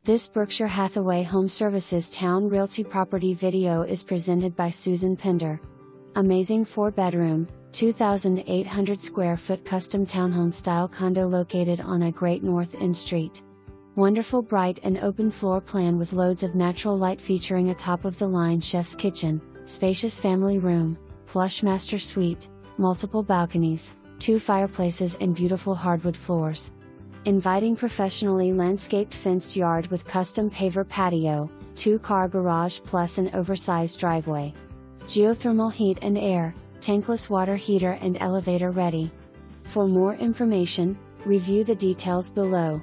This Berkshire Hathaway HomeServices Towne Realty property video is presented by Pender. Amazing 4-bedroom, 2,800 square foot custom townhome style condo located on a great North End street. Wonderful bright and open floor plan with loads of natural light featuring a top-of-the-line chef's kitchen, spacious family room, plush master suite, multiple balconies, 2 fireplaces and beautiful hardwood floors. Inviting professionally landscaped fenced yard with custom paver patio, 2-car garage plus an oversized driveway. Geo-Thermal heat and air, tankless water heater and elevator ready. For more information, review the details below.